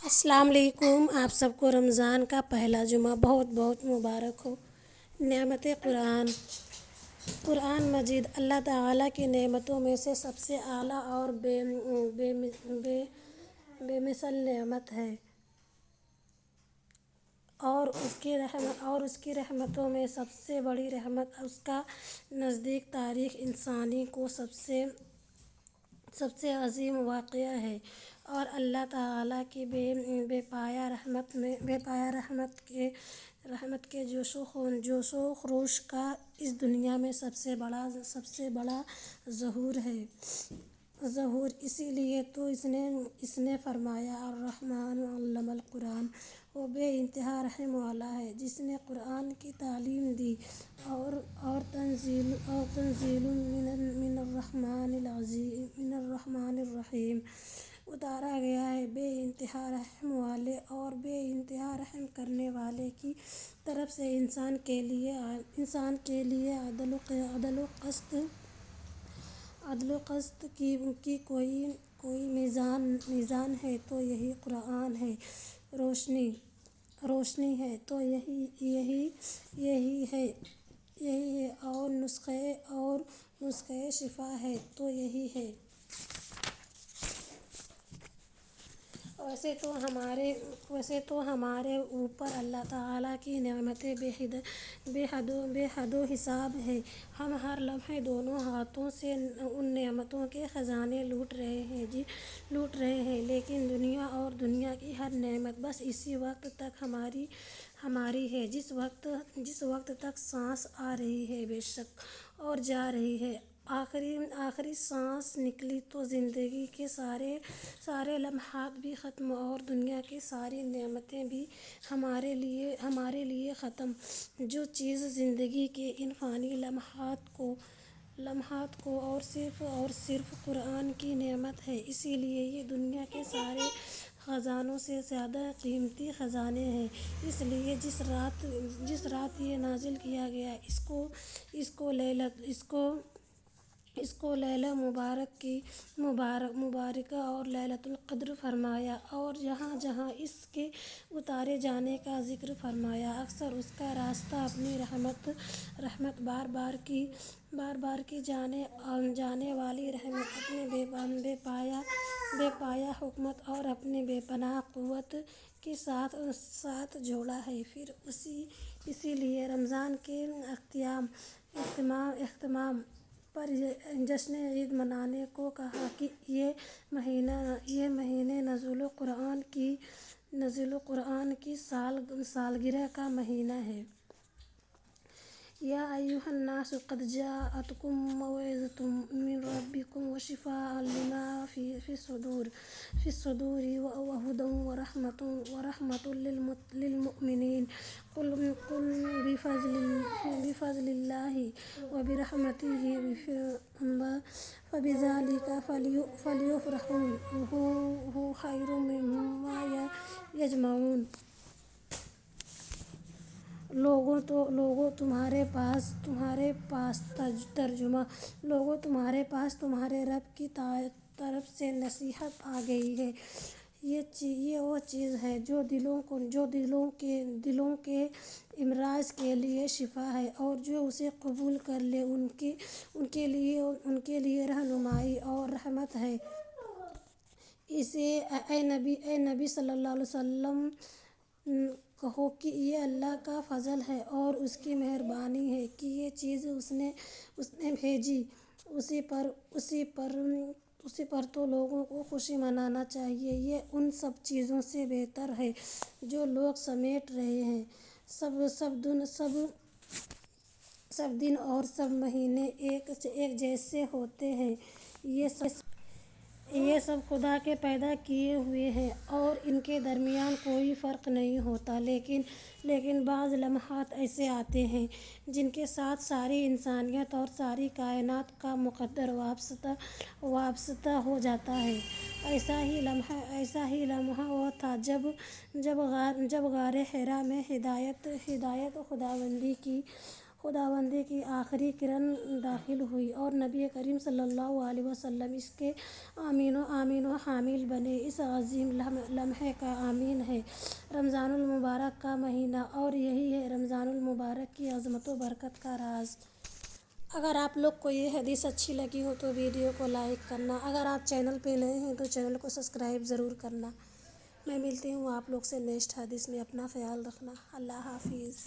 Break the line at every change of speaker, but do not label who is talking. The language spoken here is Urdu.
السلام علیکم، آپ سب کو رمضان کا پہلا جمعہ بہت بہت مبارک ہو۔ نعمت قرآن مجید اللہ تعالیٰ کی نعمتوں میں سے سب سے اعلیٰ اور بے مثل نعمت ہے، اور اس کی رحمتوں میں سب سے بڑی رحمت اس کا نزدیک تاریخ انسانی کو سب سے عظیم واقعہ ہے، اور اللہ تعالیٰ کی بے پایہ رحمت کے جوش و خروش کا اس دنیا میں سب سے بڑا ظہور ہے۔ اسی لیے تو اس نے فرمایا، الرحمن علم القرآن، وہ بے انتہا رحم والا ہے جس نے قرآن کی تعلیم دی، اور تنزیل من الرحمن الرحیم، اتارا گیا ہے بے انتہا رحم والے اور بے انتہا رحم کرنے والے کی طرف سے انسان کے لیے عدل و قسط کی کوئی میزان ہے تو یہی قرآن ہے، روشنی ہے تو یہی ہے، اور نسخہ شفا ہے تو یہی ہے۔ ویسے تو ہمارے اوپر اللہ تعالیٰ کی نعمتیں بے حد و حساب ہیں۔ ہم ہر لمحے دونوں ہاتھوں سے ان نعمتوں کے خزانے لوٹ رہے ہیں، لیکن دنیا اور دنیا کی ہر نعمت بس اسی وقت تک ہماری ہے جس وقت تک سانس آ رہی ہے، بے شک، اور جا رہی ہے۔ آخری سانس نکلی تو زندگی کے سارے لمحات بھی ختم، اور دنیا کی ساری نعمتیں بھی ہمارے لیے ختم۔ جو چیز زندگی کے ان فانی لمحات کو اور صرف قرآن کی نعمت ہے، اسی لیے یہ دنیا کے سارے خزانوں سے زیادہ قیمتی خزانے ہیں۔ اس لیے جس رات یہ نازل کیا گیا، اس کو لیلہ مبارکہ اور لیلۃ القدر فرمایا، اور جہاں جہاں اس کے اتارے جانے کا ذکر فرمایا، اکثر اس کا راستہ اپنی رحمت بار بار کی جانے والی رحمت، اپنے بے پایہ حکمت اور اپنی بے پناہ قوت کے ساتھ جوڑا ہے۔ پھر اسی لیے رمضان کے اختتام پر جشن عید منانے کو کہا کہ یہ مہینہ نزول قرآن کی سالگرہ کا مہینہ ہے۔ یا ایھا الناس قد جاءتکم موعظۃ من ربکم وشفاء لما فی الصدور وہدی ورحمۃ للمؤمنین۔ قل بفضل اللہ وبرحمتہ فبذلک فلیفرحوا ھو خیر مما یجمعون۔ لوگوں تمہارے پاس تمہارے رب کی طرف سے نصیحت آ گئی ہے۔ یہ وہ چیز ہے جو دلوں کے امراض کے لیے شفا ہے، اور جو اسے قبول کر لے ان کے لیے رہنمائی اور رحمت ہے۔ اسے اے نبی صلی اللہ علیہ وسلم کہو کہ یہ اللہ کا فضل ہے اور اس کی مہربانی ہے کہ یہ چیز اس نے بھیجی، اسی پر تو لوگوں کو خوشی منانا چاہیے۔ یہ ان سب چیزوں سے بہتر ہے جو لوگ سمیٹ رہے ہیں۔ سب دن اور سب مہینے ایک جیسے ہوتے ہیں، یہ سب خدا کے پیدا کیے ہوئے ہیں اور ان کے درمیان کوئی فرق نہیں ہوتا، لیکن بعض لمحات ایسے آتے ہیں جن کے ساتھ ساری انسانیت اور ساری کائنات کا مقدر وابستہ ہو جاتا ہے۔ ایسا ہی لمحہ وہ تھا جب غار حرا میں ہدایت خداوندی کی آخری کرن داخل ہوئی اور نبی کریم صلی اللہ علیہ وسلم اس کے آمین و حامل بنے۔ اس عظیم لمحے کا آمین ہے رمضان المبارک کا مہینہ، اور یہی ہے رمضان المبارک کی عظمت و برکت کا راز۔ اگر آپ لوگ کو یہ حدیث اچھی لگی ہو تو ویڈیو کو لائک کرنا، اگر آپ چینل پہ نئے ہیں تو چینل کو سبسکرائب ضرور کرنا۔ میں ملتی ہوں آپ لوگ سے نیکسٹ حدیث میں، اپنا خیال رکھنا، اللہ حافظ۔